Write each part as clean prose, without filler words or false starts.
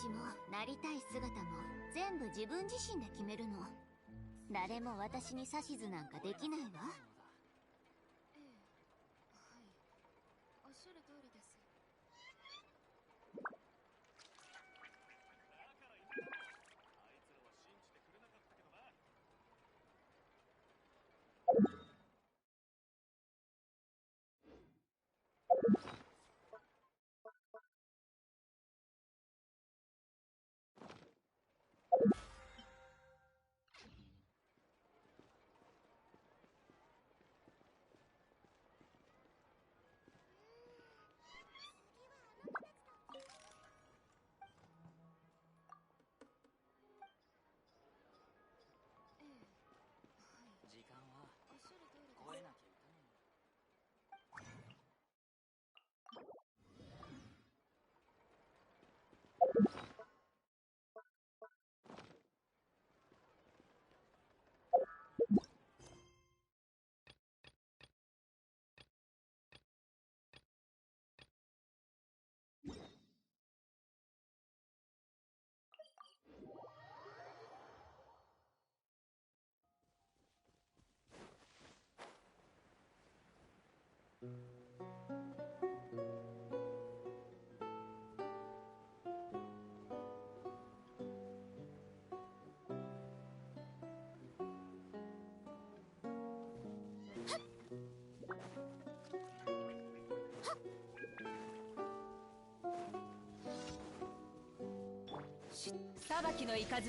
もなりたい姿も全部自分自身で決めるの。誰も私に指図なんかできないわ。ええ、はい、おっしゃる通りです。ええ、はい、時間はおっしゃる通りです。超えなきゃいかない。裁きの雷。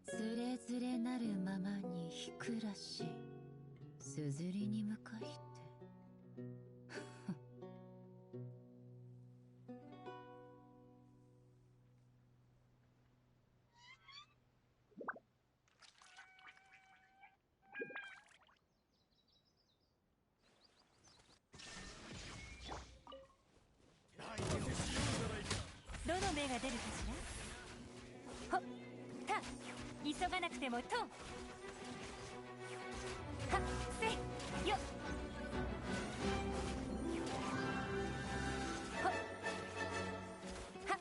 つれづれなるままにひくらし、すずりに向かいて。どの目が出るかしら。ほっ、た、急がなくてもと。はっ、せ、よっ。ほっ、はっ。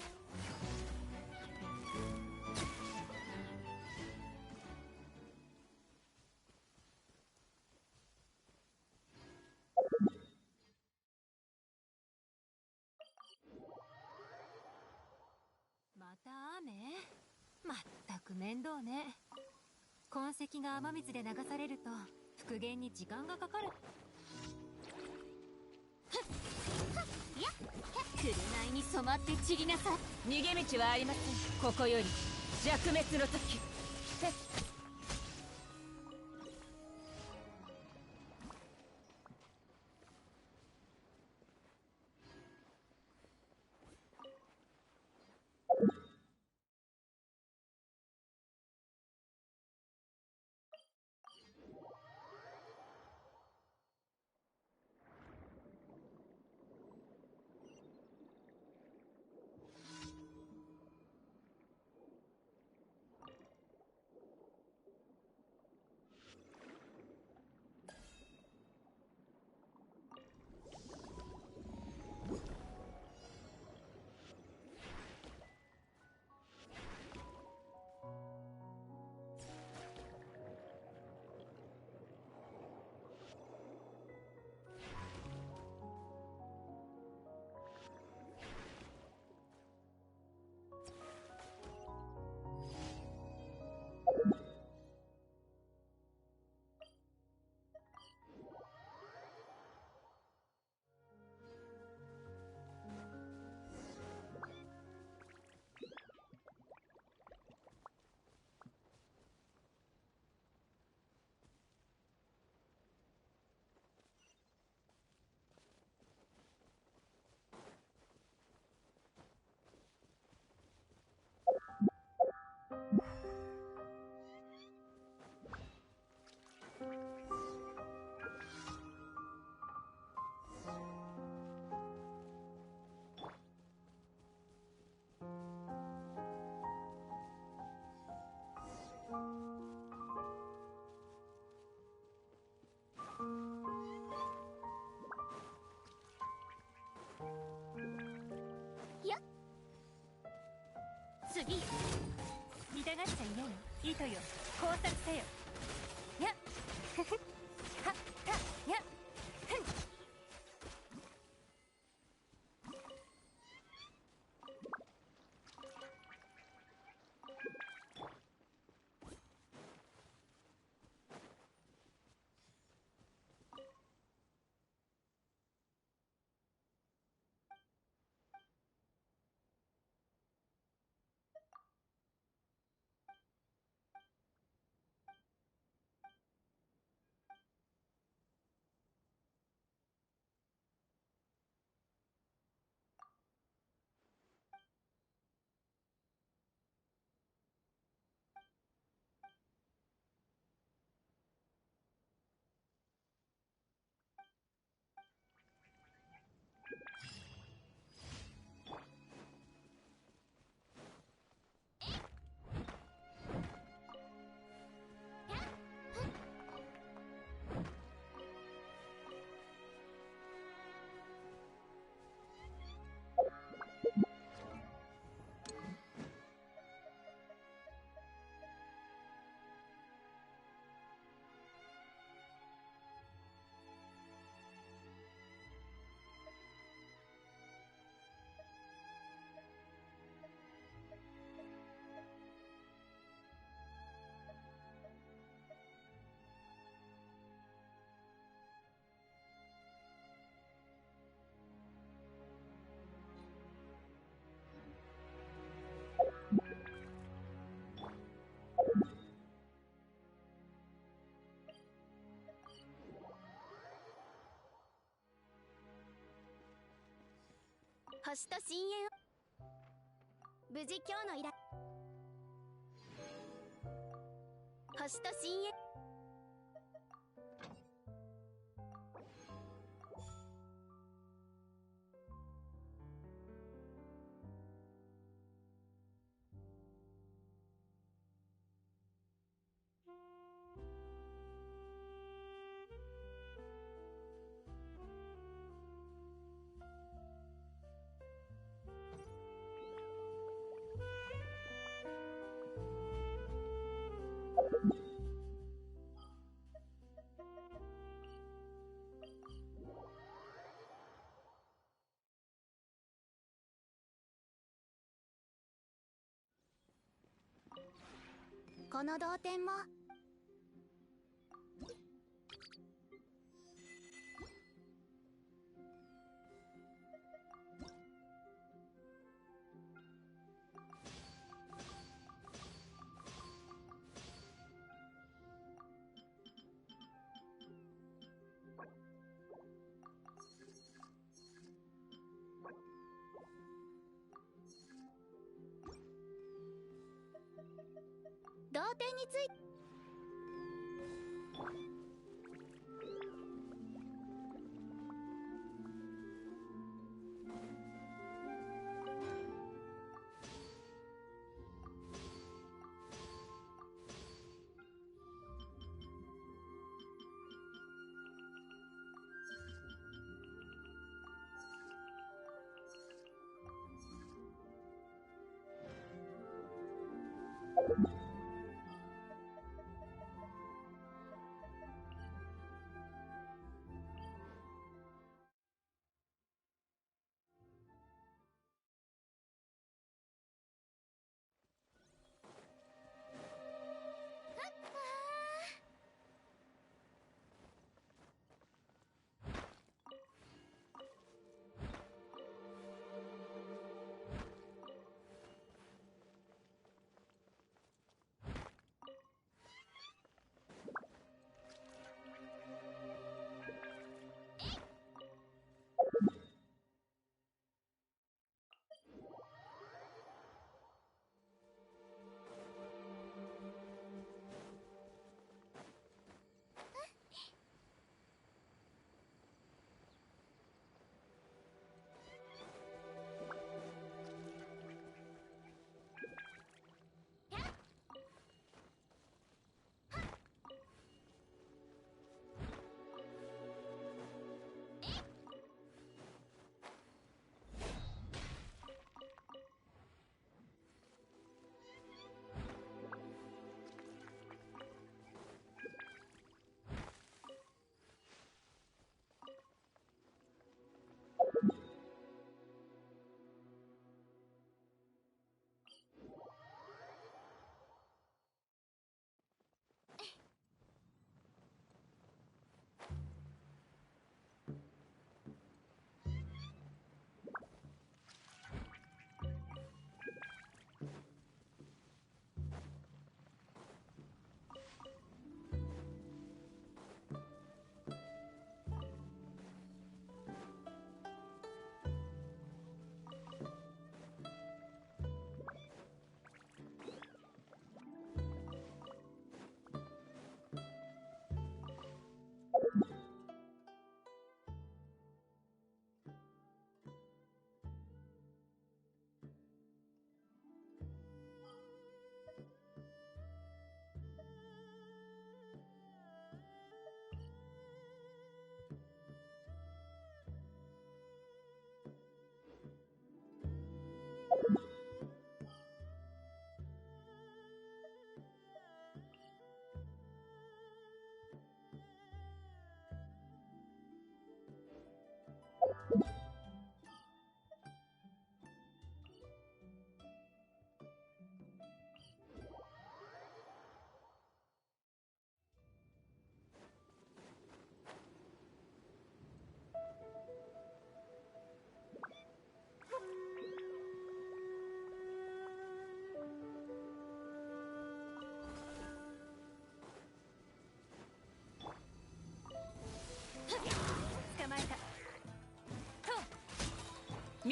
また雨？まったく面倒ね。痕跡が雨水で流されると復元に時間がかかる。紅に染まって散りなさい。逃げ道はありません。ここより弱滅の時。がっちゃいねえよ。糸よ、工作せよ。やっふふっはったやっふん。星と深淵を無事今日の依頼。星と深淵。この同点も同点について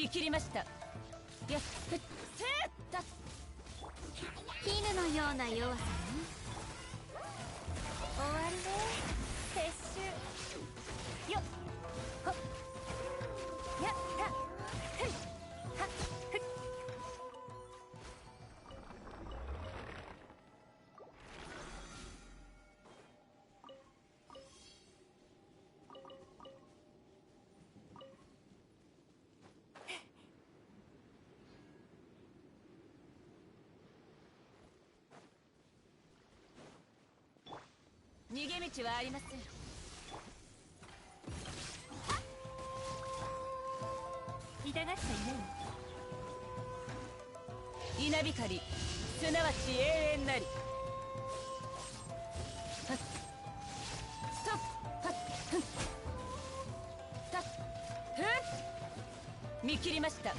見切りました。よっ、ふっ、せーっだ。絹のような弱さね。終わりね。撤収。よっ、ほっ、やったふんはっふっ。逃げ道はありません。痛がっちゃいない。稲光、すなわち永遠なり。はっ、ストップ、はっ、ふん、たっ、ふん。見切りました。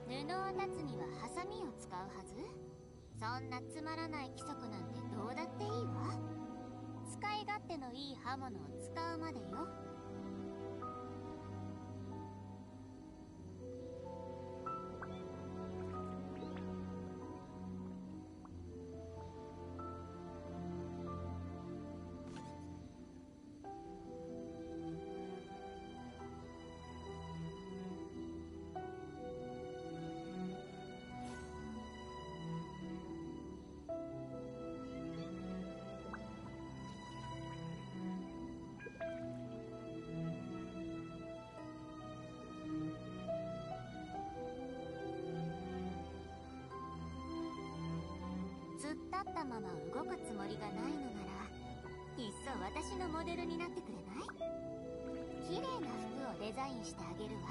布を断つにはハサミを使うはず。そんなつまらない規則なんてどうだっていいわ。使い勝手のいい刃物を使うまでよ。突っ立ったまま動くつもりがないのなら、いっそ私のモデルになってくれない？綺麗な服をデザインしてあげるわ。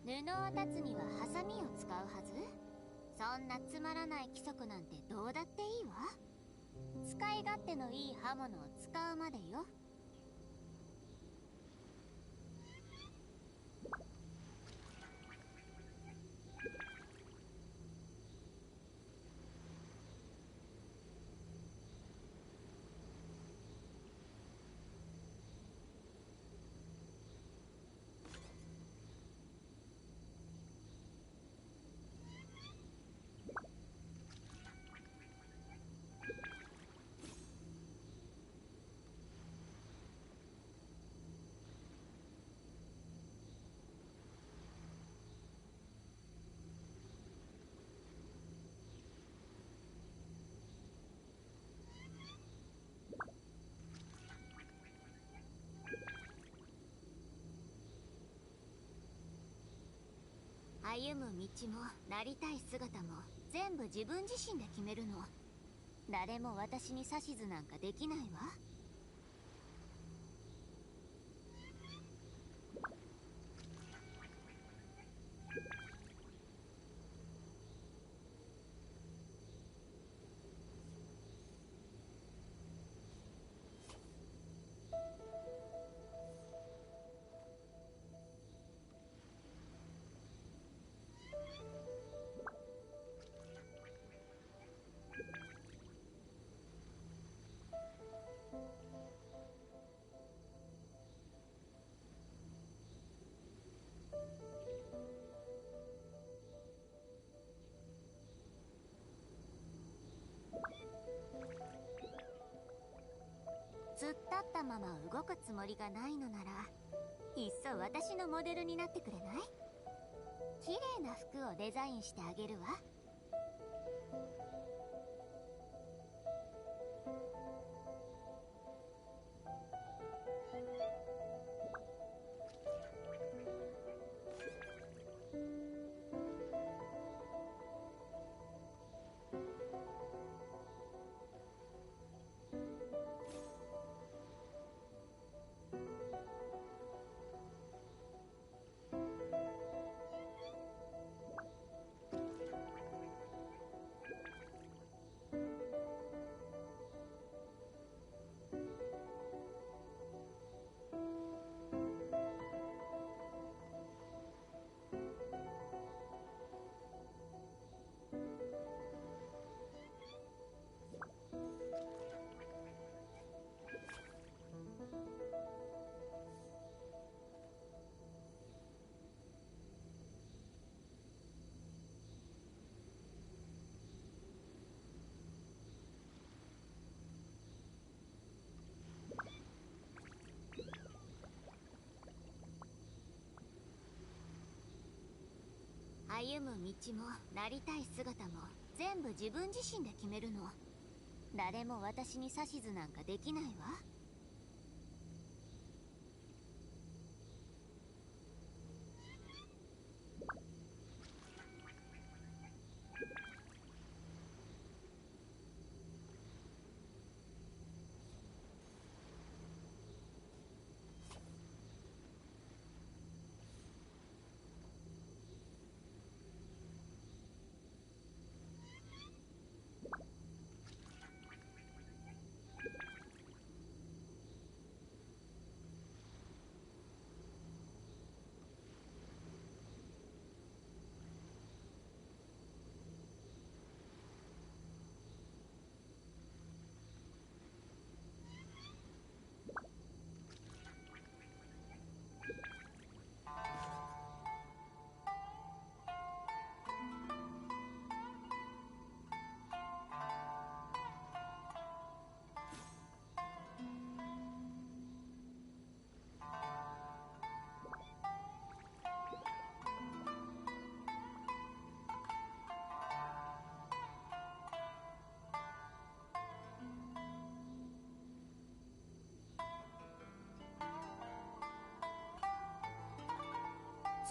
布を断つにはハサミを使うはず。そんなつまらない規則なんてどうだっていいわ。使い勝手のいい刃物を使うまでよ。歩む道もなりたい姿も全部自分自身で決めるの。誰も私に指図なんかできないわ。突っ立ったまま動くつもりがないのなら、いっそ私のモデルになってくれない？綺麗な服をデザインしてあげるわ。歩む道もなりたい姿も全部自分自身で決めるの。誰も私に指図なんかできないわ。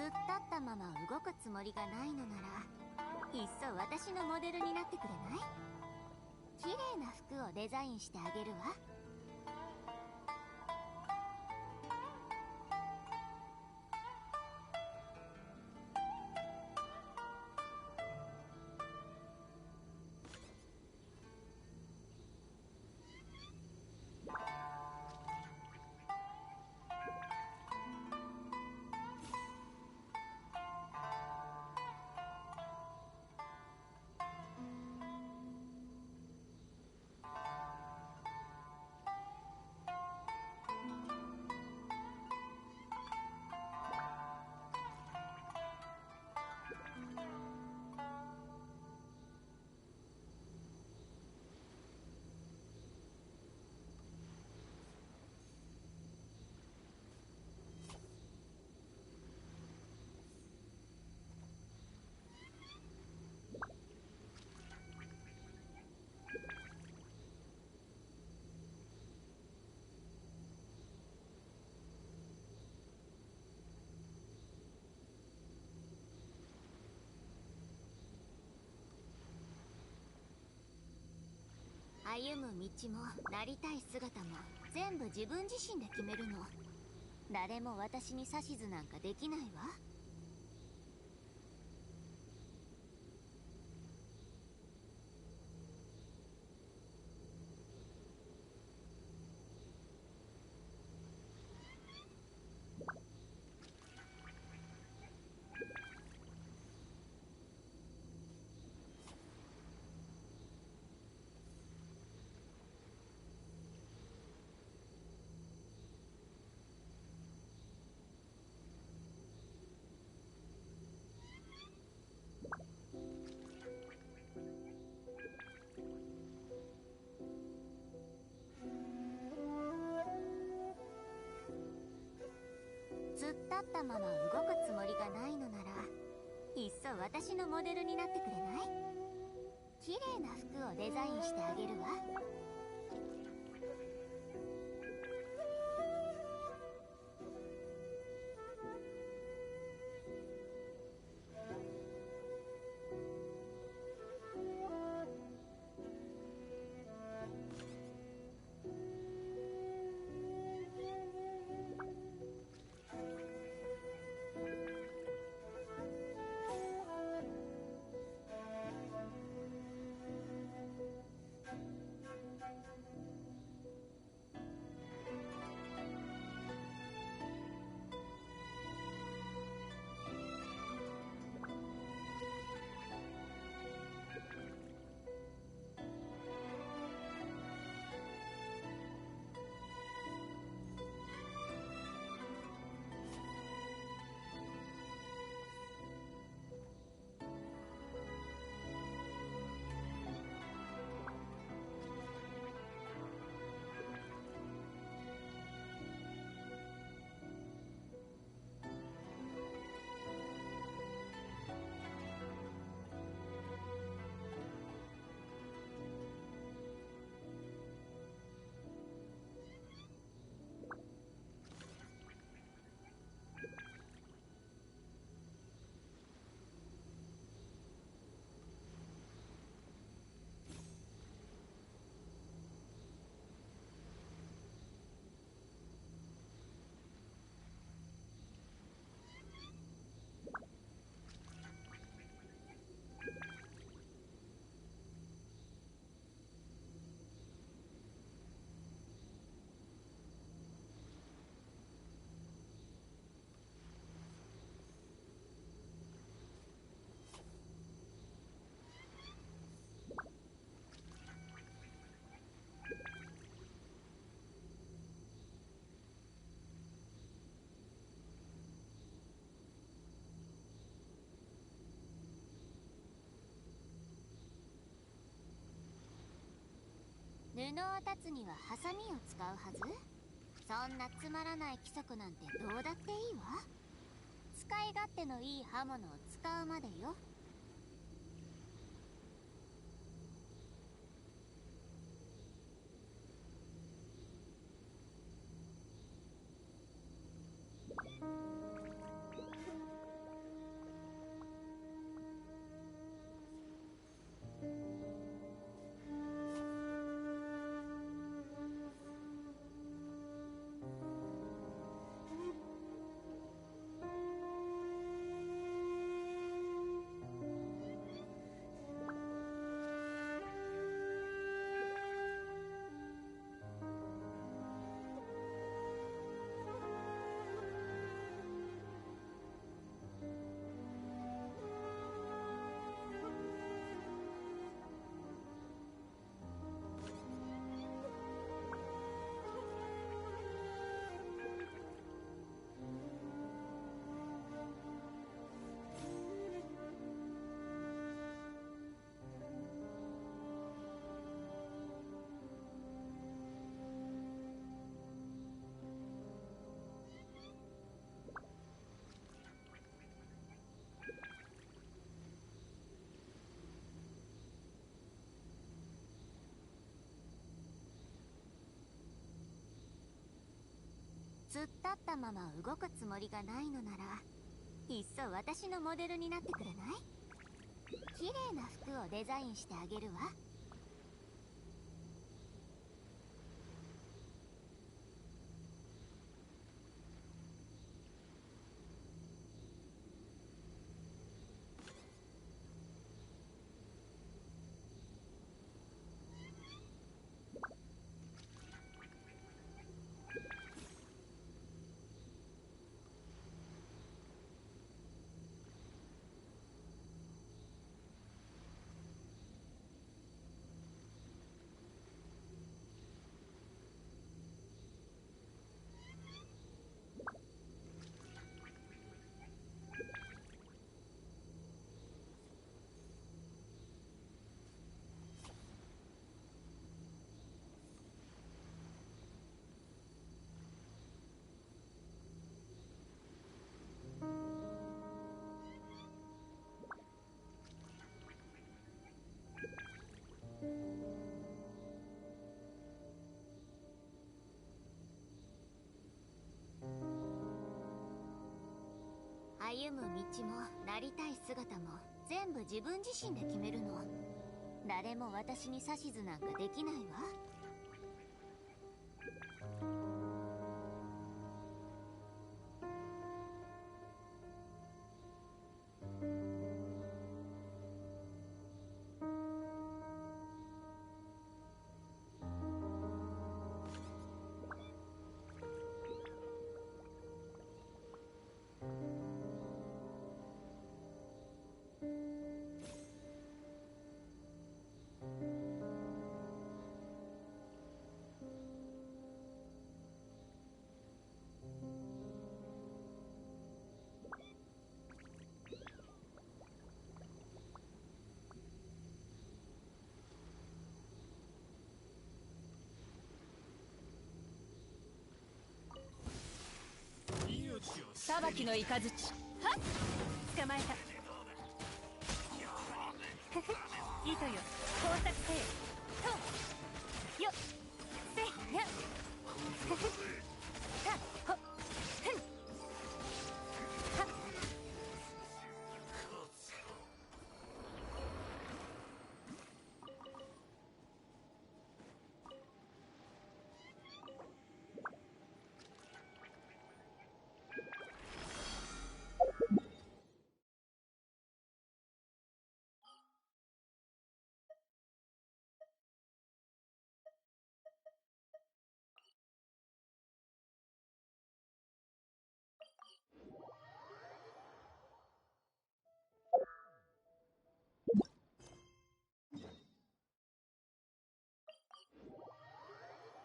突っ立ったまま動くつもりがないのなら、いっそ私のモデルになってくれない？綺麗な服をデザインしてあげるわ。歩む道もなりたい姿も全部自分自身で決めるの。誰も私に指図なんかできないわ。突っ立ったまま動くつもりがないのなら、いっそ私のモデルになってくれない？綺麗な服をデザインしてあげるわ。布を断つにはハサミを使うはず。そんなつまらない規則なんてどうだっていいわ。使い勝手のいい刃物を使うまでよ。突っ立ったまま動くつもりがないのなら、いっそ私のモデルになってくれない？綺麗な服をデザインしてあげるわ。歩む道もなりたい姿も全部自分自身で決めるの。誰も私に指図なんかできないわ。裁きの雷はっ捕まえた糸よ工作せよとよせやたほふんはっ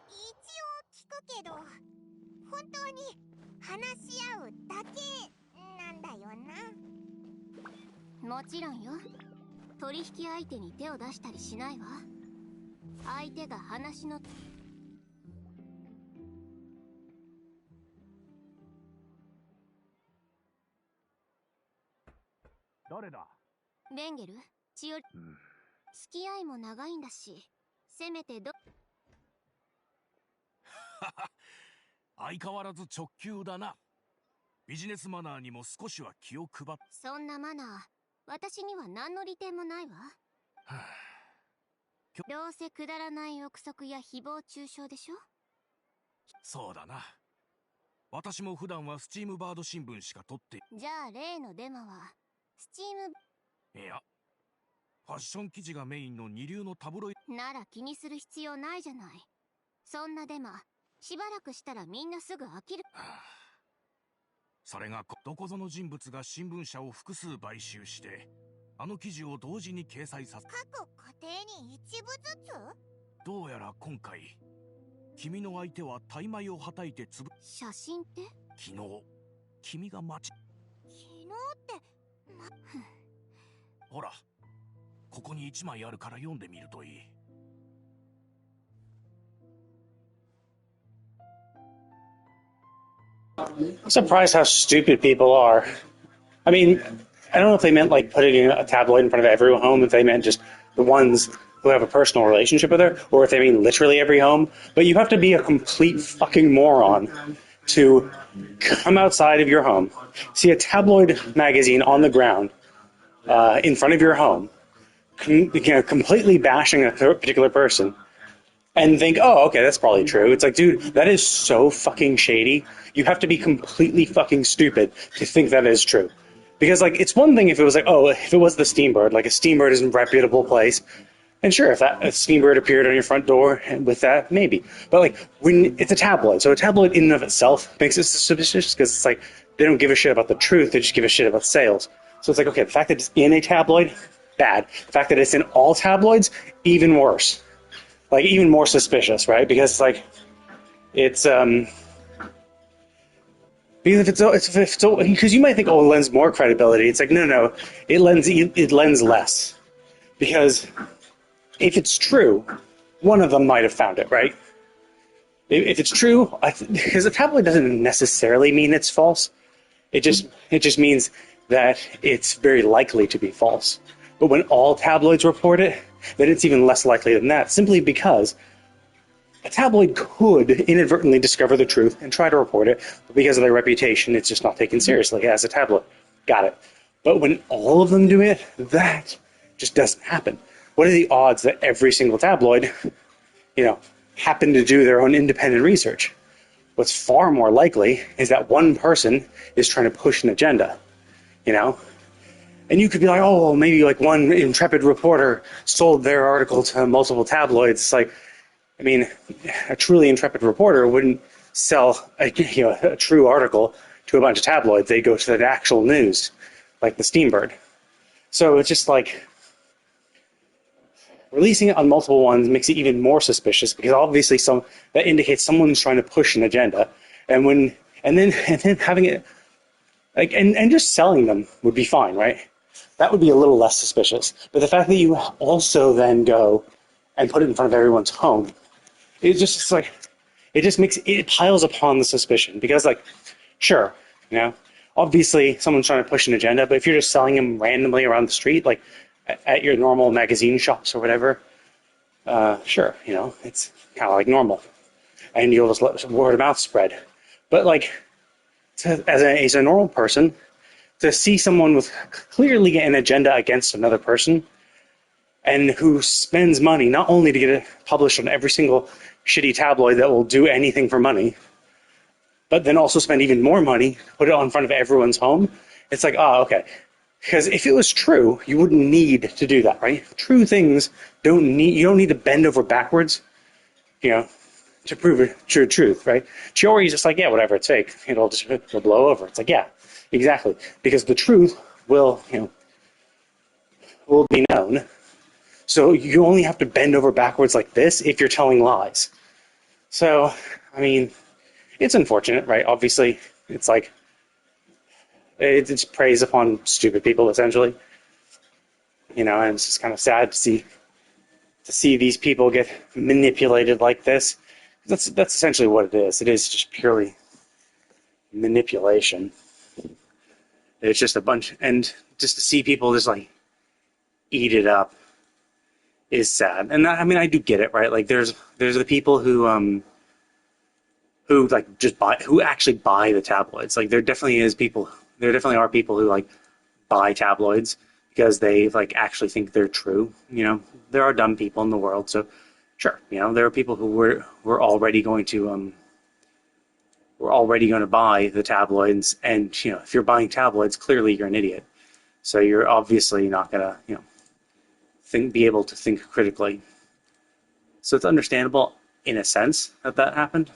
一応聞くけど、本当に話し合うだけなんだよな。もちろんよ。取引相手に手を出したりしないわ。相手が話の誰だ？ベンゲル、チオリ、付き合いも長いんだし、せめて相変わらず直球だな。ビジネスマナーにも少しは気を配っ。そんなマナー、私には何の利点もないわ。どうせくだらない憶測や誹謗中傷でしょ。そうだな。私も普段はスチームバード新聞しか撮って。じゃあ例のデマはスチーム。いや、ファッション記事がメインの二流のタブロイなら気にする必要ないじゃない。そんなデマしばらくしたらみんなすぐ飽きる。それがどこぞの人物が新聞社を複数買収してあの記事を同時に掲載させ、各家庭に一部ずつ。どうやら今回君の相手は大枚をはたいてつぶ。写真って昨日君が待ち。昨日ってほら、ここに1枚あるから読んでみるといい。I'm surprised how stupid people are. I mean, I don't know if they meant like putting a tabloid in front of every home, if they meant just the ones who have a personal relationship with her, or if they mean literally every home. But you have to be a complete fucking moron to come outside of your home, see a tabloid magazine on the ground in front of your home, completely bashing a particular person, and think, oh, okay, that's probably true. It's like, dude, that is so fucking shady. You have to be completely fucking stupid to think that is true. Because, like, it's one thing if it was like, oh, if it was the Steambird, like a Steambird is a reputable place. And sure, if that a Steambird appeared on your front door with that, maybe. But, like, when it's a tabloid, so a tabloid in and of itself makes it suspicious because it's like, they don't give a shit about the truth, they just give a shit about sales. So it's like, okay, the fact that it's in a tabloid, bad. The fact that it's in all tabloids, even worse. Like, even more suspicious, right? Because, like, it's, because if it's because you might think, oh, it lends more credibility. It's like, no, it lends less. Because if it's true, one of them might have found it, right? If it's true, because a tabloid doesn't necessarily mean it's false. It just means that it's very likely to be false. But when all tabloids report it, then it's even less likely than that, simply because a tabloid could inadvertently discover the truth and try to report it, but because of their reputation, it's just not taken seriously as a tabloid. got it. But when all of them do it, that just doesn't happen. What are the odds that every single tabloid, happen to do their own independent research? What's far more likely is that one person is trying to push an agenda, And you could be like, oh, well, maybe like one intrepid reporter sold their article to multiple tabloids. It's like, I mean, a truly intrepid reporter wouldn't sell a true article to a bunch of tabloids. They go to the actual news, like the Steambird. So it's just like releasing it on multiple ones makes it even more suspicious because obviously that indicates someone's trying to push an agenda, and then having it like and just selling them would be fine, right? That would be a little less suspicious. But the fact that you also then go and put it in front of everyone's home, it piles upon the suspicion because, like, sure, obviously someone's trying to push an agenda, but if you're just selling them randomly around the street, like at your normal magazine shops or whatever, sure, it's kind of like normal, and you'll just let word of mouth spread. But like, as a normal person, to see someone with clearly an agenda against another person, and who spends money not only to get it published on every single shitty tabloid that will do anything for money, but then also spend even more money, put it on front of everyone's home, it's like, okay. Because if it was true, you wouldn't need to do that, right? True things you don't need to bend over backwards, to prove a true truth, right? Chiori's just like, yeah, whatever, it's fake. It'll blow over. It's like, yeah, exactly. Because the truth will be known. So you only have to bend over backwards like this if you're telling lies. So, I mean, it's unfortunate, right? Obviously, it's like, it's preys upon stupid people, essentially. And it's just kind of sad to see these people get manipulated like this. That's essentially what it is. It is just purely manipulation. It's just a bunch, and just to see people just like eat it up is sad. And I do get it, right? Like there's the people who like just who actually buy the tabloids. Like there definitely are people who like buy tabloids because they like actually think they're true. There are dumb people in the world, so sure, there are people who were already going to buy the tabloids, and if you're buying tabloids, clearly you're an idiot. So you're obviously not gonna be able to think critically. So it's understandable in a sense that happened.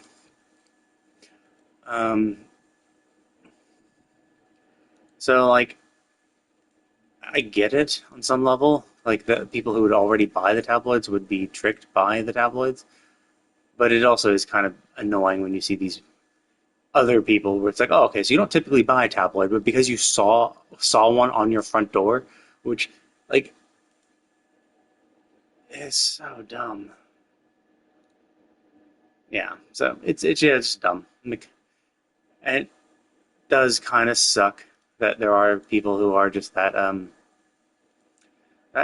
So like, I get it on some level. Like the people who would already buy the tabloids would be tricked by the tabloids, but it also is kind of annoying when you see these other people where it's like, oh, okay, so you don't typically buy a tabloid, but because you saw one on your front door, which like is so dumb. Yeah, so it's just dumb. And it does kind of suck that there are people who are just that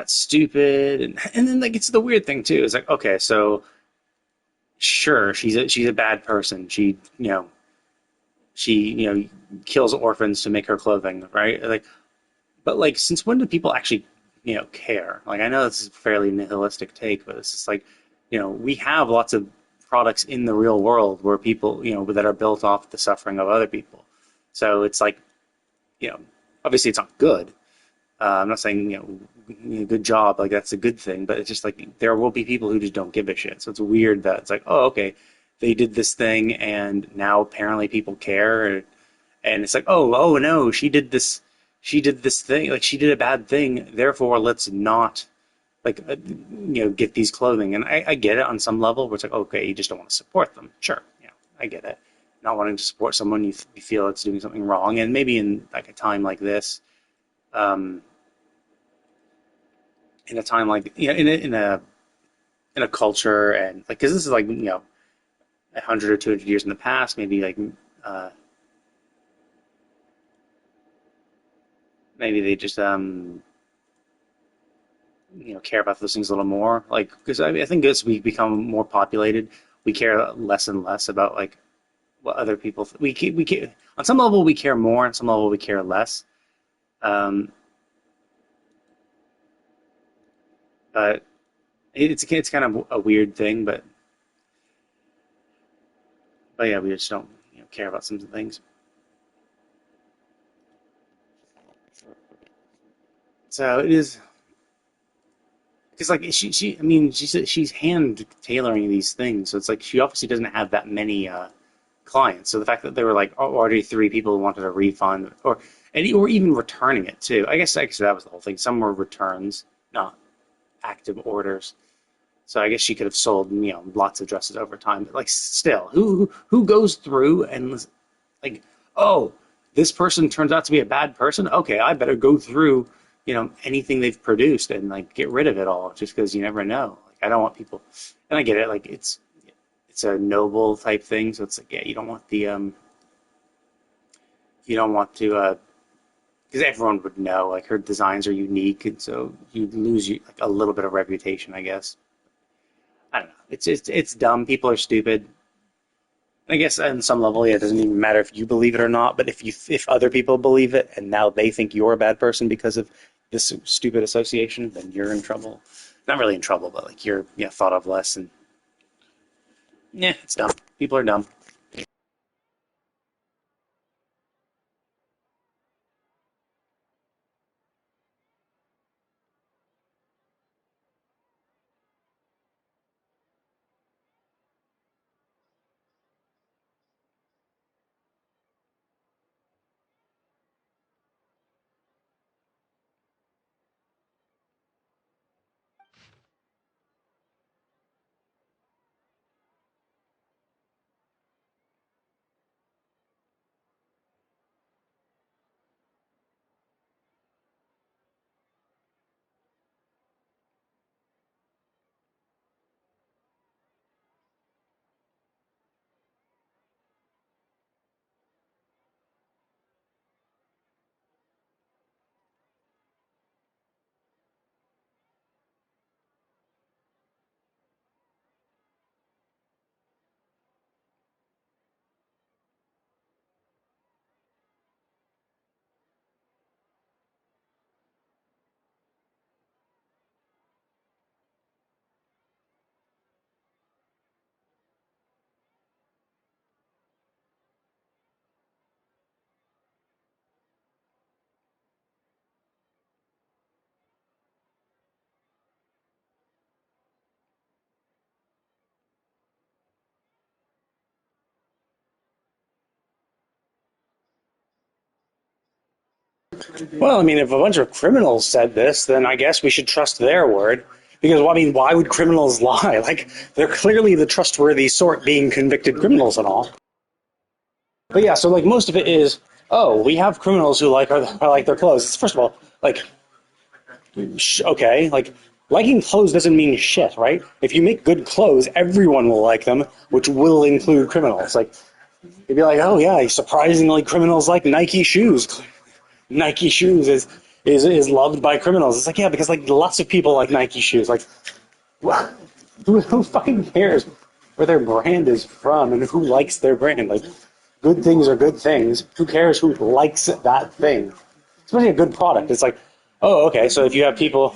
stupid, and then like it's the weird thing too. It's like, okay, so sure, she's a bad person. She kills orphans to make her clothing, right? Like, but like, since when do people actually care? Like, I know this is a fairly nihilistic take, but it's just like, we have lots of products in the real world where people, that are built off the suffering of other people. So it's like, obviously it's not good. I'm not saying, good job, like that's a good thing, but it's just like, there will be people who just don't give a shit. So it's weird that it's like, oh, okay, they did this thing and now apparently people care. And it's like, oh no, she did this thing, like she did a bad thing. Therefore, let's not get these clothing. And I get it on some level where it's like, okay, you just don't want to support them. Sure. I get it. Not wanting to support someone you feel it's doing something wrong. And maybe in like a time like this, in a time like, in a culture, and like, cause this is like, 100 or 200 years in the past, maybe like, maybe they just, care about those things a little more. Like, because I think as we become more populated, we care less and less about like what other people. We care on some level we care more, on some level we care less. Um, but it's kind of a weird thing, but yeah, we just don't care about some things. So it is because like she I mean she's hand tailoring these things, so it's like she obviously doesn't have that many clients. So the fact that there were like already three people who wanted a refund or even returning it too. I guess that was the whole thing. Some were returns, not active orders. So I guess she could have sold lots of dresses over time. But like still, who goes through and like, oh, this person turns out to be a bad person. Okay, I better go through anything they've produced and like get rid of it all just because you never know. Like I don't want people, and I get it. Like it's a noble type thing, so it's like yeah, you don't want to because everyone would know like her designs are unique, and so you lose like a little bit of reputation, I guess. I don't know. It's dumb. People are stupid. I guess on some level, yeah, it doesn't even matter if you believe it or not. But if other people believe it and now they think you're a bad person because of this stupid association, then you're in trouble. Not really in trouble, but like you're thought of less. And yeah, it's dumb. People are dumb. Well, I mean, if a bunch of criminals said this, then I guess we should trust their word. Because, well, I mean, why would criminals lie? Like, they're clearly the trustworthy sort being convicted criminals and all. But yeah, so like most of it is, oh, we have criminals who like their clothes. First of all, like okay, like liking clothes doesn't mean shit, right? If you make good clothes, everyone will like them, which will include criminals. Like you'd be like, oh yeah, surprisingly, criminals like Nike shoes. Nike shoes is loved by criminals. It's like yeah, because like lots of people like Nike shoes. Like who fucking cares where their brand is from and who likes their brand? Like good things are good things. Who cares who likes that thing? Especially a good product. It's like, oh, okay, so if you have people,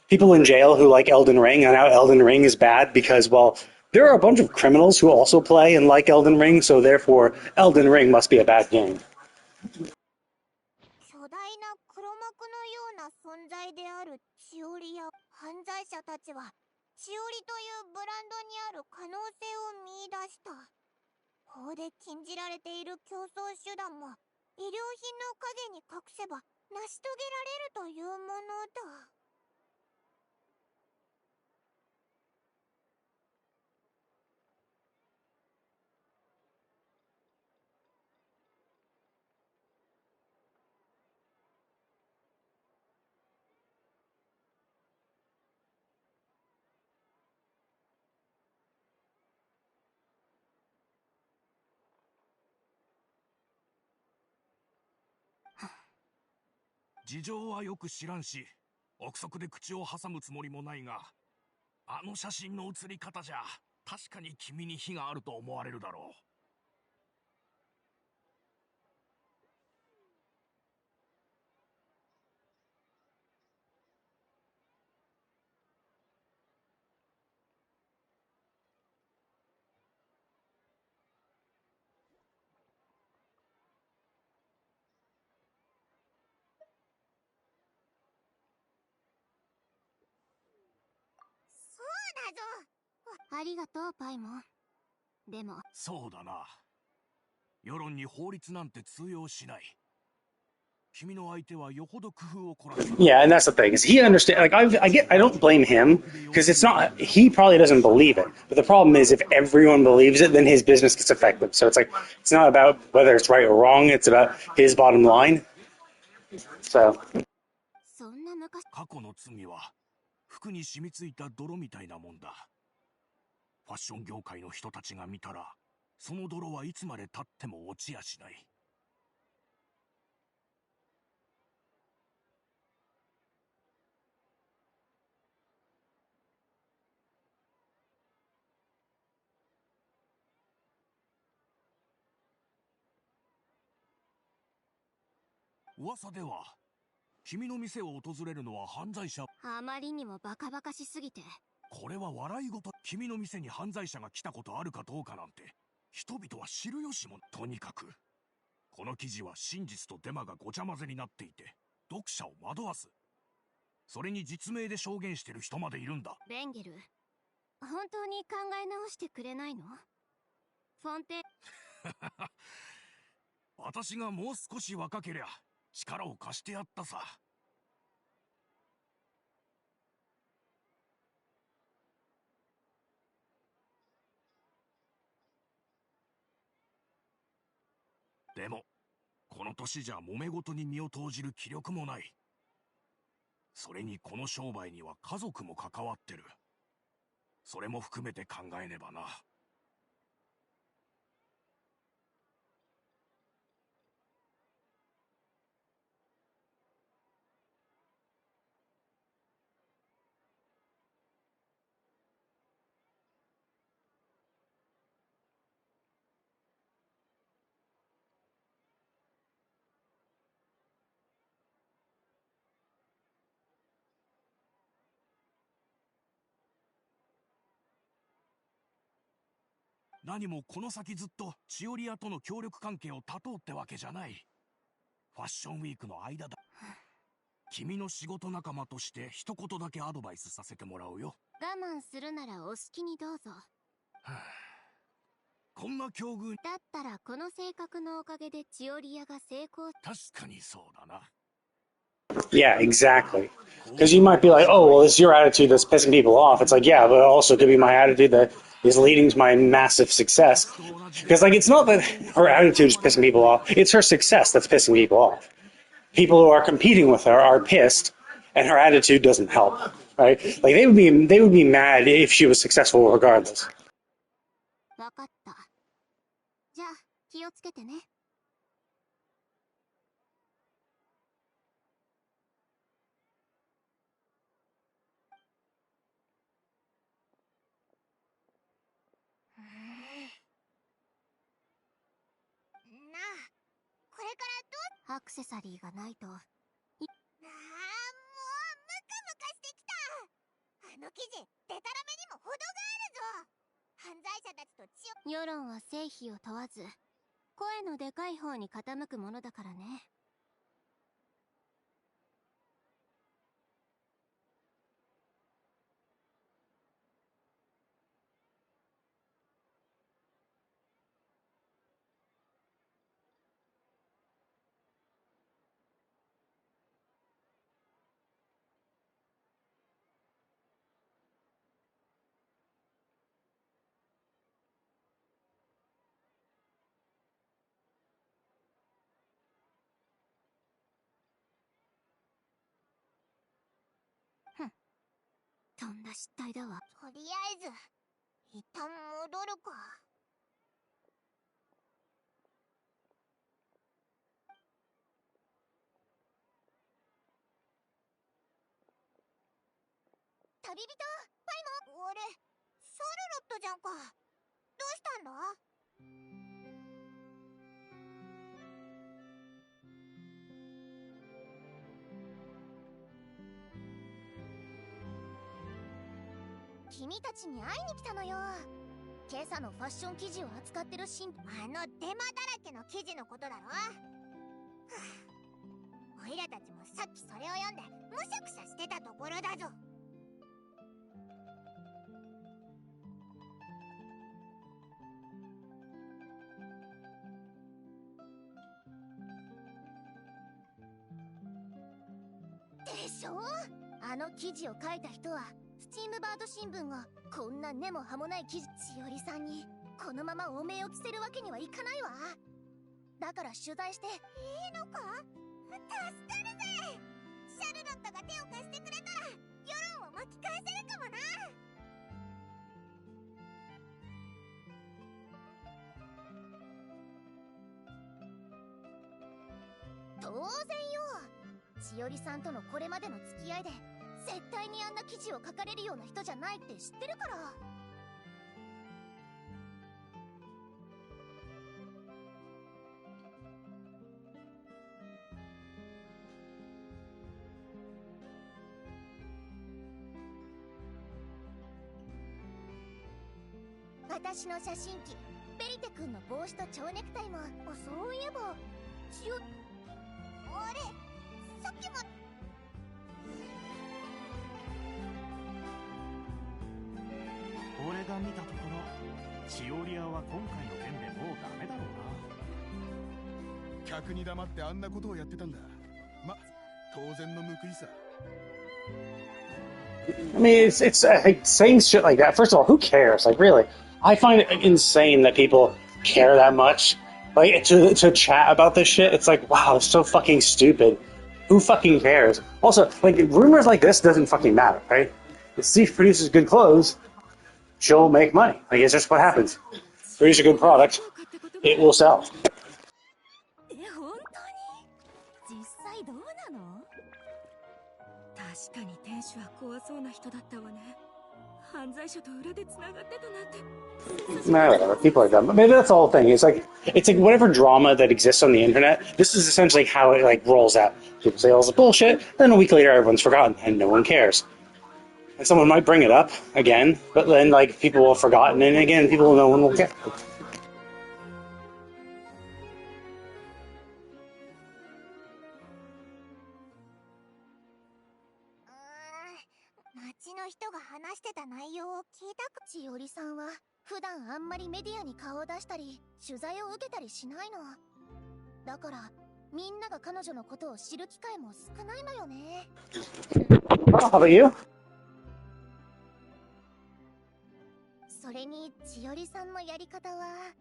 people in jail who like Elden Ring, and now Elden Ring is bad because, well, there are a bunch of criminals who also play and like Elden Ring, so therefore Elden Ring must be a bad game. 巨大な黒幕のような存在であるチオリや犯罪者たちはチオリというブランドにある可能性を見出した。法で禁じられている競争手段も医療品の影に隠せば成し遂げられるというものだ。事情はよく知らんし、憶測で口を挟むつもりもないが、あの写真の写り方じゃ、確かに君に非があると思われるだろう。ありがとうパイモン。でもそうだな。世論に法律なんて通用しない。君の相手はよほど工夫を凝らして。Yeah, and that's the thing is he understand. Like I don't blame him because it's not. He probably doesn't believe it. But the problem is if everyone believes it, then his business gets affected. So it's like it's not about whether it's right or wrong. It's about his bottom line. So そんな昔。過去の罪は服に染みついた泥みたいなもんだ。ファッション業界の人たちが見たら、その泥はいつまで経っても落ちやしない。噂では、君の店を訪れるのは犯罪者。あまりにもバカバカしすぎて。これは笑い事。君の店に犯罪者が来たことあるかどうかなんて、人々は知る由も。とにかく、この記事は真実とデマがごちゃ混ぜになっていて、読者を惑わす。それに実名で証言してる人までいるんだ。ベンゲル、本当に考え直してくれないの？フォンテ。私がもう少し若けりゃ力を貸してやったさ。でもこの年じゃ揉め事に身を投じる気力もない。それにこの商売には家族も関わってる。それも含めて考えねばな。何もこの先ずっとチオリアとの協力関係を断とうってわけじゃない。ファッションウィークの間だ。君の仕事仲間として一言だけアドバイスさせてもらうよ。我慢するならお好きにどうぞ。こんな境遇。だったらこの性格のおかげでチオリアが成功。確かにそうだな。yeah, exactly. Because you might be like, oh, well, it's your attitude that's pissing people off. It's like, yeah, but it also could be my attitude that is leading to my massive success. Because, like, it's not that her attitude is pissing people off. It's her success that's pissing people off. People who are competing with her are pissed, and her attitude doesn't help, right? Like, they would be mad if she was successful regardless. わかった。じゃあ、気をつけてね。なあ、これからどう？アクセサリーがないと。ああ、もうムカムカしてきた。あの記事、デタラメにも程があるぞ。犯罪者たちと世論は成否を問わず、声のでかい方に傾くものだからね。とんだ失態だわ。とりあえず一旦戻るか。旅人パイモン。俺シャルロットじゃんか。どうしたんだ？君たちに会いに来たのよ。今朝のファッション記事を扱ってるデマだらけの記事のことだろ。おいらたちもさっきそれを読んでむしゃくしゃしてたところだぞ。しょ？あの記事を書いた人はスチームバード新聞がこんな根も葉もない記事、しおりさんにこのままお名を着せるわけにはいかないわ。だから取材して。いいのか？助かるぜ。シャルロットが手を貸してくれたら世論を巻き返せるかもな。当然よ。しおりさんとのこれまでの付き合いで絶対にあんな記事を書かれるような人じゃないって知ってるから。私の写真機ベリテ君の帽子と蝶ネクタイも。そういえばあれ、さっきも。俺が見たところ、チオリアは今回の件でもうダメだろうな。客に黙ってあんなことをやってたんだ。ま、当然の報いさ。I mean, it's like, saying shit like that. First of all, who cares? Like, really, I find it insane that people care that much. Like, to chat about this shit, it's like, wow, it's so fucking stupid. Who fucking cares? Also, like, rumors like this doesn't fucking matter, right? If Steve produces good clothes, she'll make money. Like, it's just what happens. Produce a good product, it will sell. 本当に？実際どうなの？確かに店主は怖そうな人だったわね。犯罪者と裏で繋がってたなんて。Whatever, people are dumb. Maybe that's the whole thing. It's like whatever drama that exists on the internet, this is essentially how it like rolls out. People say all this bullshit, then a week later everyone's forgotten and no one cares. And someone might bring it up again, but then like people will have forgotten, and again people no one will care. 街の人が話してた内容を聞いたく。ちおりさんは普段あんまりメディアに顔を出したり取材を受けたりしないの。だからみんなが彼女のことを知る機会も少ないのよね。How about you? それにちおりさんのやり方は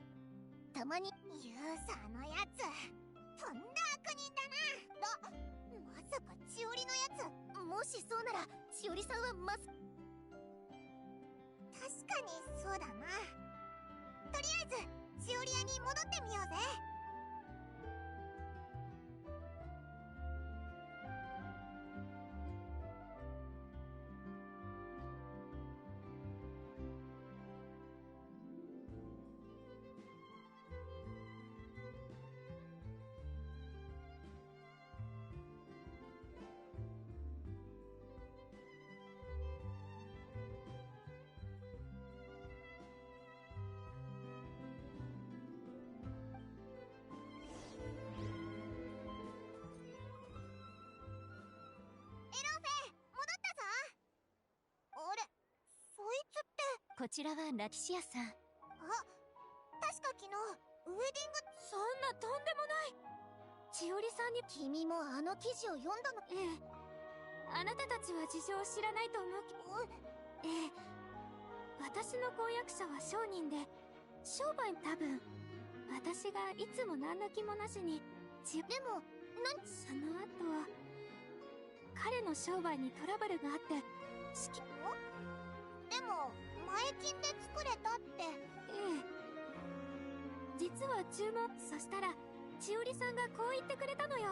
たまに。ユーザーのやつとんだ悪人だな。まさかちおりのやつ。もしそうならちおりさんは確かにそうだな。とりあえずしおり屋に戻ってみようぜ。こちらはラティシアさん。確か昨日ウェディング。そんなとんでもない。ちおりさんに。君もあの記事を読んだの？ええ。あなたたちは事情を知らないと思うけど。ええ。私の婚約者は商人で、商売多分。私がいつも何の気もなしに。でも、その後は彼の商売にトラブルがあって。でも前金で作れたって。ええ。実は注文。そしたらちおりさんがこう言ってくれたのよ。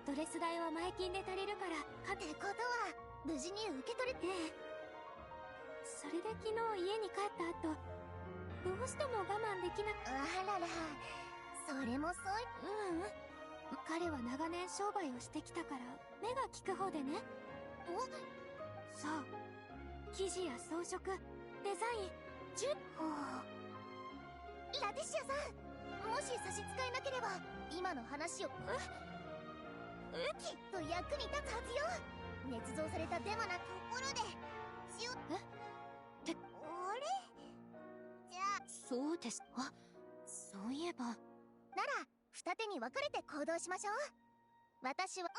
ドレス代は前金で足りるから。ってことは無事に受け取れて。それで昨日家に帰った後、どうしても我慢できなく。あらら、それもそう。彼は長年商売をしてきたから目が利く方でね。そう、生地や装飾、デザイン、ラティシアさん、もし差し支えなければ今の話を。きっと役に立つはずよ。捏造されたデマなところでってあれじゃあ。そうです。そういえば。なら二手に分かれて行動しましょう。私は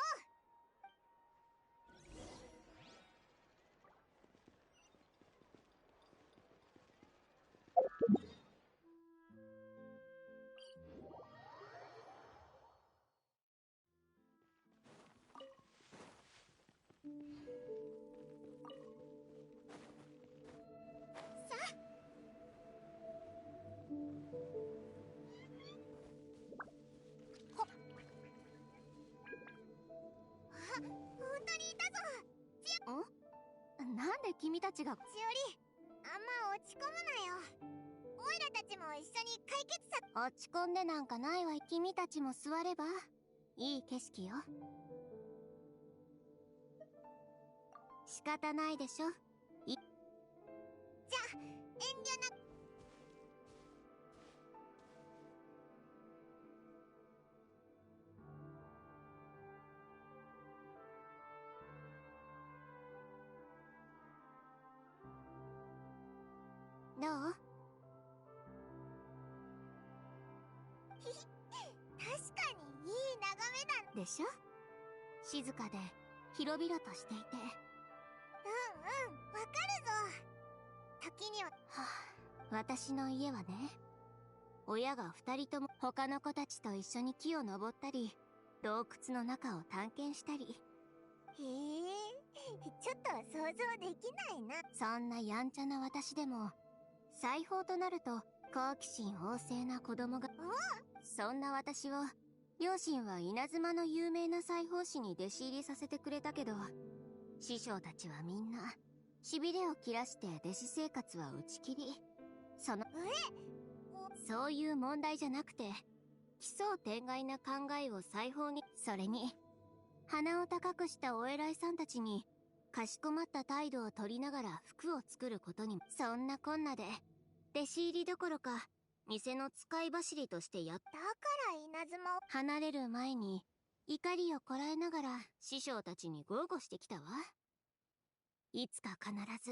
なんで君たちが。しおり、あんま落ち込むなよ。オイラたちも一緒に解決策。落ち込んでなんかないわ。君たちも座ればいい景色よ。仕方ないでしょ。じゃあ、遠慮なく。どう？確かにいい眺めだ。でしょ？静かで広々としていて。わかるぞ。時には。私の家はね、親が2人とも他の子たちと一緒に木を登ったり、洞窟の中を探検したり。へえ、ちょっと想像できないな。そんなやんちゃな私でも、裁縫となると好奇心旺盛な子供が。そんな私を両親は稲妻の有名な裁縫師に弟子入りさせてくれたけど、師匠たちはみんなしびれを切らして弟子生活は打ち切り。そういう問題じゃなくて、奇想天外な考えを裁縫に。それに鼻を高くしたお偉いさんたちにかしこまった態度を取りながら服を作ることに。そんなこんなで弟子入りどころか店の使い走りとしてやっ。だから稲妻を。離れる前に怒りをこらえながら師匠たちに豪語してきたわ。いつか必ず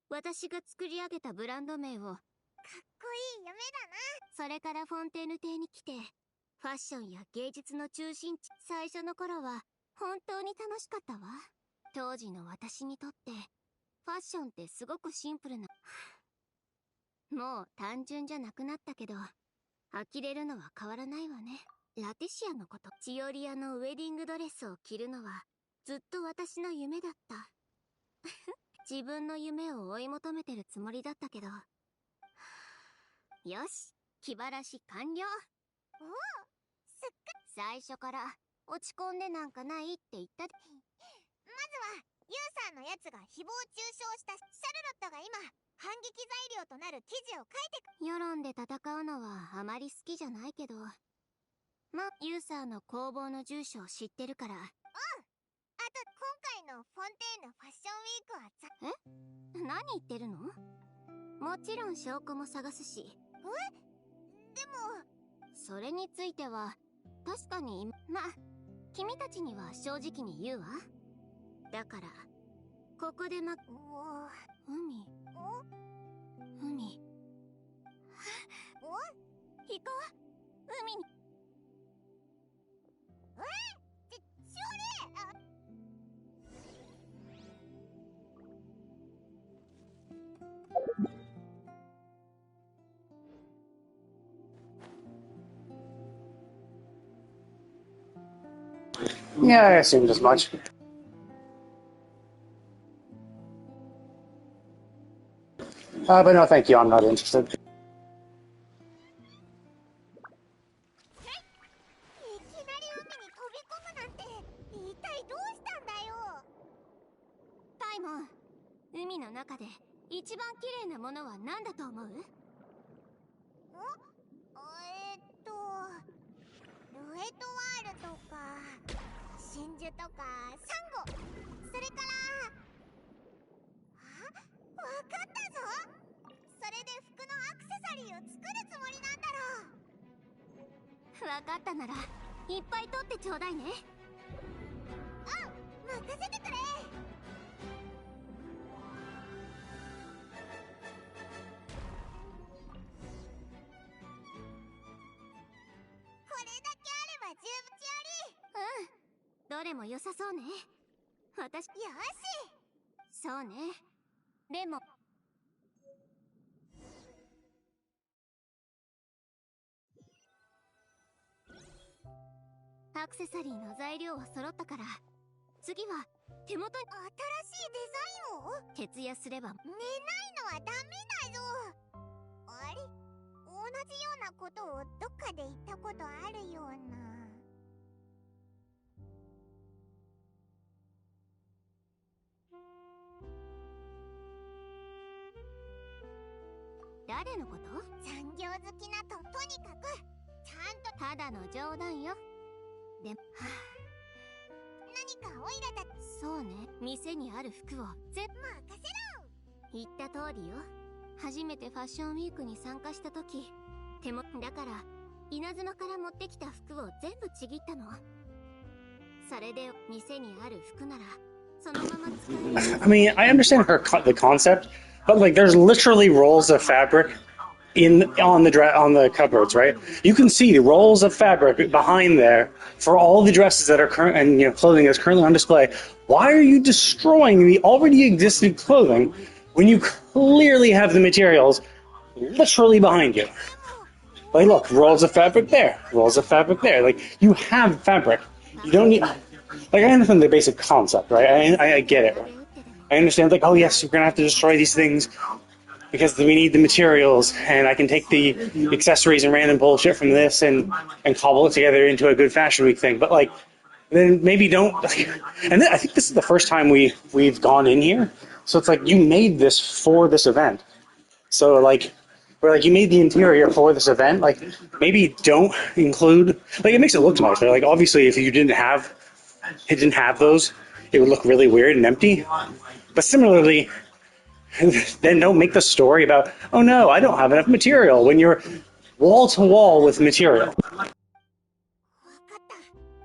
私が作り上げたブランド名を。かっこいい夢だな。それからフォンテーヌ邸に来てファッションや芸術の中心地。最初の頃は本当に楽しかったわ。当時の私にとってファッションってすごくシンプルな。もう単純じゃなくなったけど、呆れるのは変わらないわね。ラティシアのこと。チオリアのウェディングドレスを着るのはずっと私の夢だった。自分の夢を追い求めてるつもりだったけど。よし、気晴らし完了。おお、すっか。最初から落ち込んでなんかないって言った。まずはユーさんのやつが誹謗中傷したシャルロットが今反撃材料となる記事を書いてく。世論で戦うのはあまり好きじゃないけど、ま、ユーサーの工房の住所を知ってるから。あと今回のフォンテーヌファッションウィークは何言ってるの？もちろん証拠も探すし。でもそれについては確かに。ま、君たちには正直に言うわ。だからここで海。海。行こう、海に。しおり。Yeah, I assumed as much. But no, thank you. I'm not interested. いきなり海に飛び込むなんて一体どうしたんだよ。パイモン、海の中で一番綺麗なものは何だと思う？ルエトワールとか真珠とかサンゴ、それからわかったぞ。それで服のアクセサリーを作るつもりなんだろう。わかったならいっぱい取ってちょうだいね。任せてくれ。これだけあれば十分。チオリ。どれも良さそうね。私。よし。そうね。でもアクセサリーの材料は揃ったから、次は手元に。新しいデザインを？徹夜すれば。寝ないのはダメだぞ。あれ、同じようなことをどっかで言ったことあるような。誰のこと？産業好きなとにかくちゃんとただの冗談よ。でも何かオイラだ。そうね、店にある服を全部任せろ。言った通りよ。初めてファッションウィークに参加した時、だから稲妻から持ってきた服を全部ちぎったの。それで店にある服ならそのまま使える。I mean, I understand the concept, but like, there's literally rolls of fabric on the cupboards, right? You can see rolls of fabric behind there for all the dresses that are current and clothing that's currently on display. Why are you destroying the already existing clothing when you clearly have the materials literally behind you? Like, look, rolls of fabric there, rolls of fabric there. Like, you have fabric. You don't need. Like, I understand the basic concept, right? I get it. I understand, like, oh yes, we're gonna have to destroy these things because we need the materials, and I can take the accessories and random bullshit from this and cobble it together into a good Fashion Week thing. But like, then maybe don't. And I think this is the first time we've gone in here, so it's like you made this for this event. So like, where like you made the interior for this event, like maybe don't include. Like, it makes it look nicer. Like, obviously, if you didn't have those, it would look really weird and empty. But similarly, then don't make the story about, oh no, I don't have enough material, when you're wall to wall with material.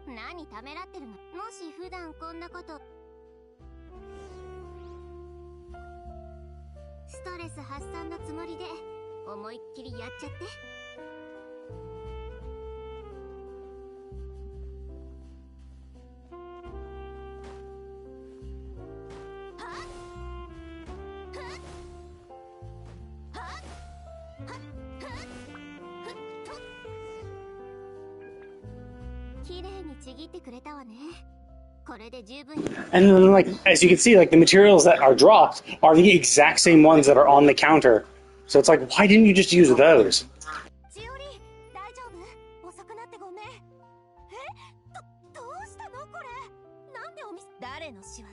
何ためらってるの？もし普段こんなこと、ストレス発散のつもりで思いっきりやっちゃって。And then, like, as you can see, like, the materials that are dropped are the exact same ones that are on the counter. So it's like, why didn't you just use those? Chiori, 大丈夫？遅くなってごめん。どうしたのこれ？なんでお店？誰の仕業？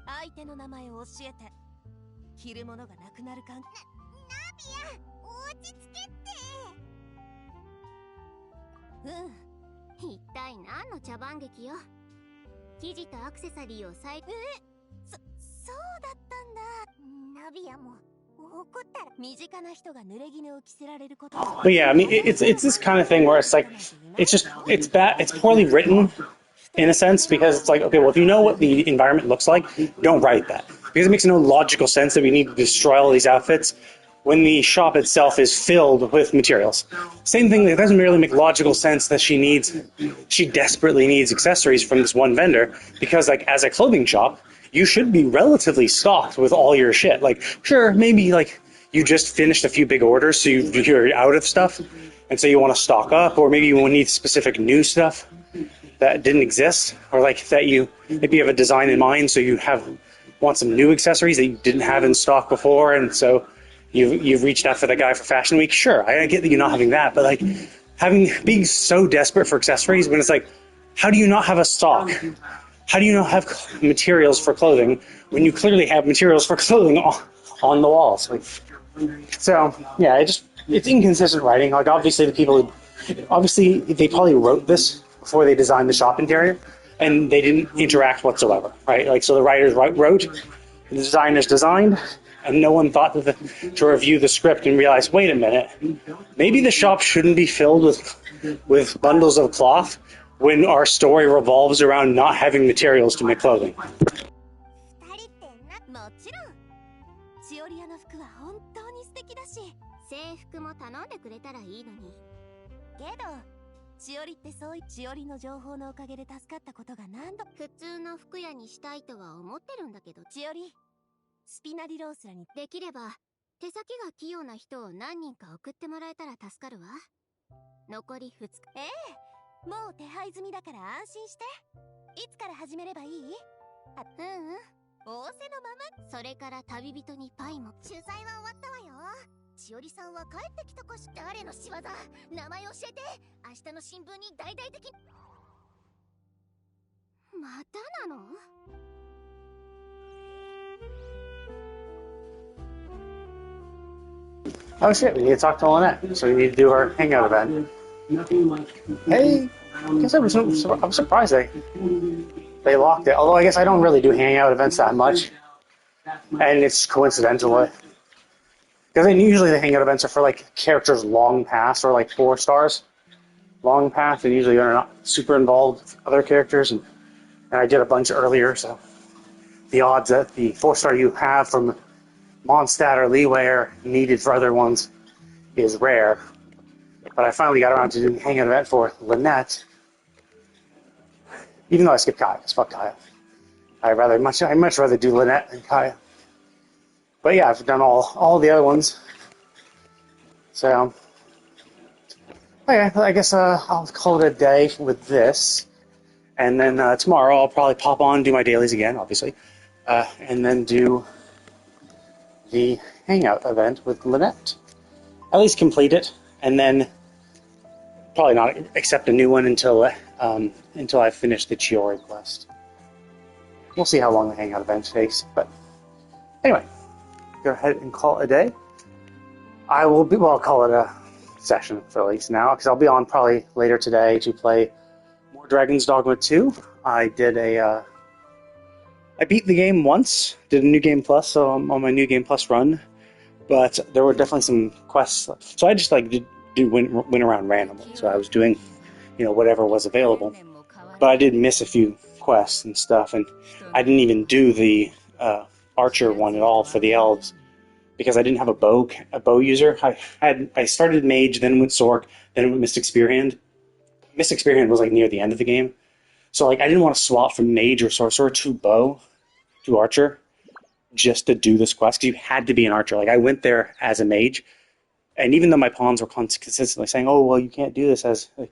相手の名前を教えて。着るものがなくなるかん。ナビア、落ち着けって。一体何の茶番劇よ。生地とアクセサリーをそうだったんだ。ナビアも怒ったら身近な人が濡れ衣を着せられること。But yeah, I mean, it's this kind of thing where it's like, it's bad, it's poorly written in a sense, because it's like, okay, well, if you know what the environment looks like, don't write that, because it makes no logical sense that we need to destroy all these outfits when the shop itself is filled with materials. Same thing, it doesn't really make logical sense that she desperately needs accessories from this one vendor, because like, as a clothing shop, you should be relatively stocked with all your shit. Like, sure, maybe like you just finished a few big orders, so you're out of stuff, and so you want to stock up, or maybe you need specific new stuff that didn't exist, or like that maybe you have a design in mind, so you want some new accessories that you didn't have in stock before, and so you've reached out for the guy for Fashion Week. Sure, I get that you're not having that, but like being so desperate for accessories, when it's like, how do you not have a stock? How do you not have materials for clothing when you clearly have materials for clothing on the walls? Like, so yeah, it's inconsistent writing. Like, obviously they probably wrote this before they designed the shop interior, and they didn't interact whatsoever, right? Like, so the writers wrote, the designers designed, and no one thought to review the script and realize, wait a minute, maybe the shop shouldn't be filled with bundles of cloth when our story revolves around not having materials to make clothing. もちろん。チオリアの服は本当に素敵だし、制服も頼んでくれたらいいのに。けど、チオリってチオリの情報のおかげで助かったことが何度。普通の服屋にしたいとは思ってるんだけど、チオリ、スピナディロースらにできれば手先が器用な人を何人か送ってもらえたら助かるわ。残り2日。もう手配済みだから安心して。いつから始めればいい？仰せのまま。それから旅人にパイも。取材は終わったわよ。千織さんは帰ってきたかし。誰の仕業？名前教えて。明日の新聞に大々的に。またなの？ Oh shit, we need to talk to Lynette, so we need to do our hangout event. Hey, I guess I'm surprised they locked it. Although I guess I don't really do hangout events that much, and it's coincidental. Because usually the hangout events are for like characters long past or like 4 stars long past, and usually you're not super involved with other characters. And I did a bunch earlier, so the odds that the 4-star you have from Mondstadt or Leeway are needed for other ones is rare. But I finally got around to doing a hangout event for Lynette, even though I skipped Kaya, because fuck Kaya. I much rather do Lynette than Kaya. But yeah, I've done all the other ones. So, okay, I guess I'll call it a day with this. And then tomorrow I'll probably pop on and do my dailies again, obviously. And then do the hangout event with Lynette. At least complete it, and then probably not accept a new one until I finish the Chiori quest. We'll see how long the hangout event takes, but anyway, go ahead and call it a day. I'll call it a session for at least now, because I'll be on probably later today to play more Dragon's Dogma 2. I beat the game once, did a New Game Plus, so I'm on my New Game Plus run, but there were definitely some quests. So I just like went around randomly, so I was doing, whatever was available. But I did miss a few quests and stuff, and I didn't even do the archer one at all for the elves, because I didn't have a bow user. I started mage, then went Sork, then went Mystic Spear Hand. Mystic Spear Hand was like near the end of the game, so like I didn't want to swap from mage or sorcerer to archer just to do this quest, because you had to be an archer. Like I went there as a mage, and even though my pawns were consistently saying, "Oh, well, you can't do this as I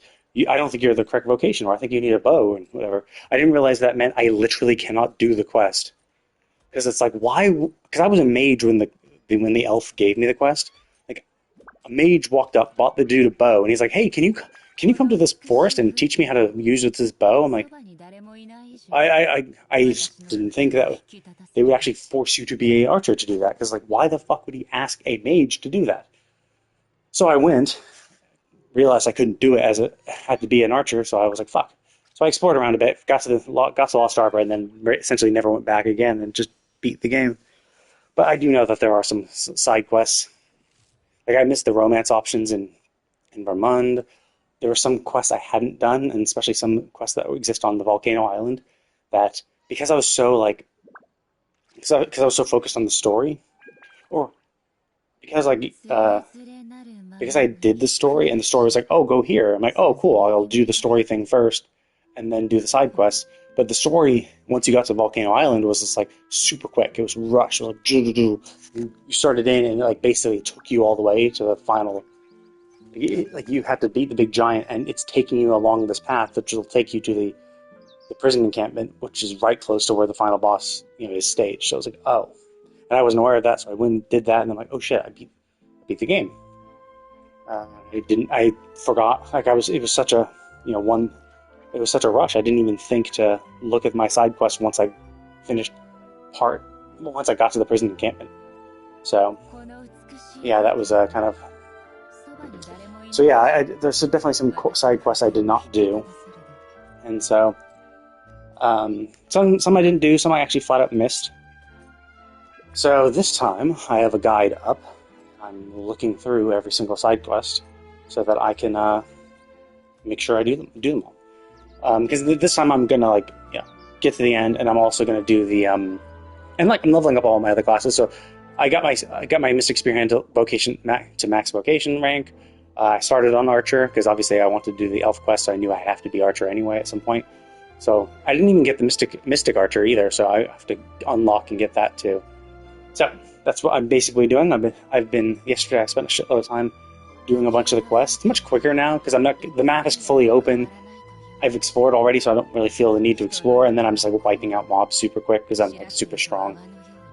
don't think you're the correct vocation, or I think you need a bow," and whatever. I didn't realize that meant I literally cannot do the quest, because it's like, why? Because I was a mage when the elf gave me the quest. Like a mage walked up, bought the dude a bow, and he's like, "Hey, can you come to this forest and teach me how to use this bow?" I'm like, I didn't think that they would actually force you to be an archer to do that, because like, why the fuck would he ask a mage to do that? So I went, realized I couldn't do it as it had to be an archer, so I was like, fuck. So I explored around a bit, got to Lost Arbor, and then essentially never went back again and just beat the game. But I do know that there are some side quests. Like I missed the romance options in Vermund. There were some quests I hadn't done, and especially some quests that exist on the Volcano Island, that because I was so focused on the story, or because I did the story, and the story was like, "Oh, go here." I'm like, "Oh, cool. I'll do the story thing first, and then do the side quests." But the story, once you got to Volcano Island, was just like super quick. It was rushed. It was like you started in, and it like basically took you all the way to the final. Like you had to beat the big giant, and it's taking you along this path, which will take you to the prison encampment, which is right close to where the final boss is staged. So I was like, oh, and I wasn't aware of that, so I went and did that, and I'm like, oh shit, I beat the game. I forgot. Like it was such a it was such a rush. I didn't even think to look at my side quest once I once I got to the prison encampment. So yeah, that was kind of. So yeah, there's definitely some side quests I did not do, and so some I didn't do, some I actually flat out missed. So this time I have a guide up. I'm looking through every single side quest so that I can make sure I do them all. Because this time I'm gonna get to the end, and I'm also gonna do the and I'm leveling up all my other classes. So I got my Mystic Spear Hand vocation to max vocation rank. I started on Archer because obviously I wanted to do the Elf quest, so I knew I'd have to be Archer anyway at some point. So I didn't even get the Mystic Archer either, so I have to unlock and get that too. So that's what I'm basically doing. Yesterday I spent a shitload of time doing a bunch of the quests. It's much quicker now because the map is fully open. I've explored already, so I don't really feel the need to explore, and then I'm just wiping out mobs super quick because I'm super strong.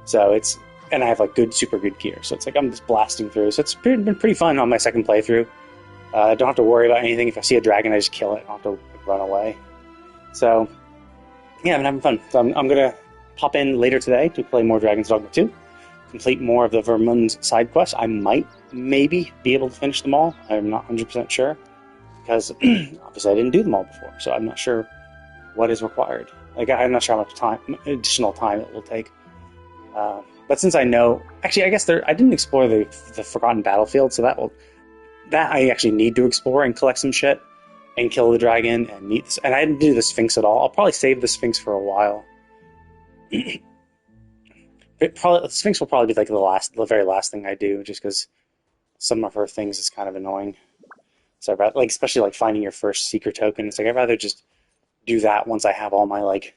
So and I have super good gear, so it's I'm just blasting through. So it's been pretty fun on my second playthrough. I don't have to worry about anything. If I see a dragon, I just kill it. I don't have to run away. So yeah, I've been having fun. So I'm gonna pop in later today to play more Dragon's Dogma 2. complete more of the Vermund's side quests, I might maybe be able to finish them all. I'm not 100% sure, because obviously I didn't do them all before, so I'm not sure what is required. Like, I'm not sure how much additional time it will take. But since I know, actually, I guess I didn't explore the Forgotten Battlefield, so that I actually need to explore and collect some shit and kill the dragon and meet this. And I didn't do the Sphinx at all. I'll probably save the Sphinx for a while. The Sphinx will probably be like the very last thing I do, just because some of her things is kind of annoying. So like, especially like finding your first secret token, it's like I'd rather just do that once I have all my like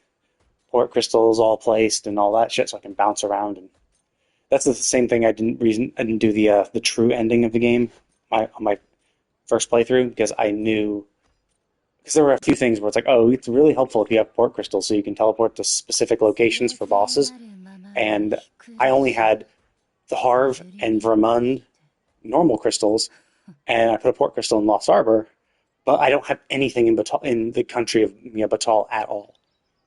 port crystals all placed and all that shit, so I can bounce around. And that's the same thing I didn't do the true ending of the game on my first playthrough, because I knew, because there were a few things where it's like, oh, it's really helpful if you have port crystals so you can teleport to specific locations for bosses. And I only had the Harv and Vermund normal crystals, and I put a port crystal in Lost Arbor, but I don't have anything in the country of Batal at all.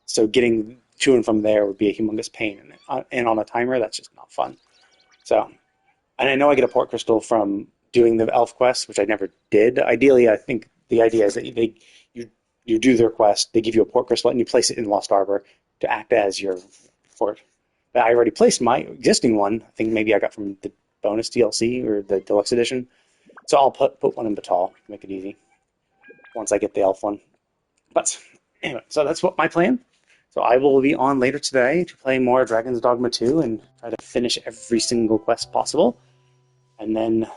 So getting to and from there would be a humongous pain, and on a timer, that's just not fun. So, and I know I get a port crystal from doing the elf quest, which I never did. Ideally, I think the idea is that you do their quest, they give you a port crystal, and you place it in Lost Arbor to act as your fort. But I already placed my existing one. I think maybe I got from the bonus DLC or the deluxe edition. So I'll put one in Batal, make it easy, once I get the elf one. But anyway, so that's what my plan. So I will be on later today to play more Dragon's Dogma 2 and try to finish every single quest possible. And then,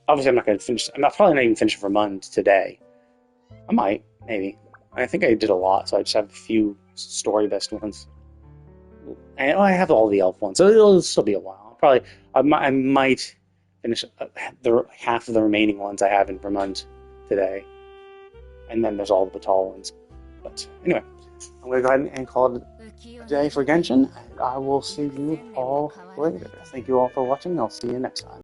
obviously I'm not going to finish, I'm probably not even finishing Vermund today. I might, maybe. I think I did a lot, so I just have a few story-based ones. And I have all the elf ones, so it'll still be a while. I might finish the half of the remaining ones I have in Vermund today. And then there's all the Batal ones. But anyway, I'm going to go ahead and call it a day for Genshin. I will see you all later. Thank you all for watching. I'll see you next time.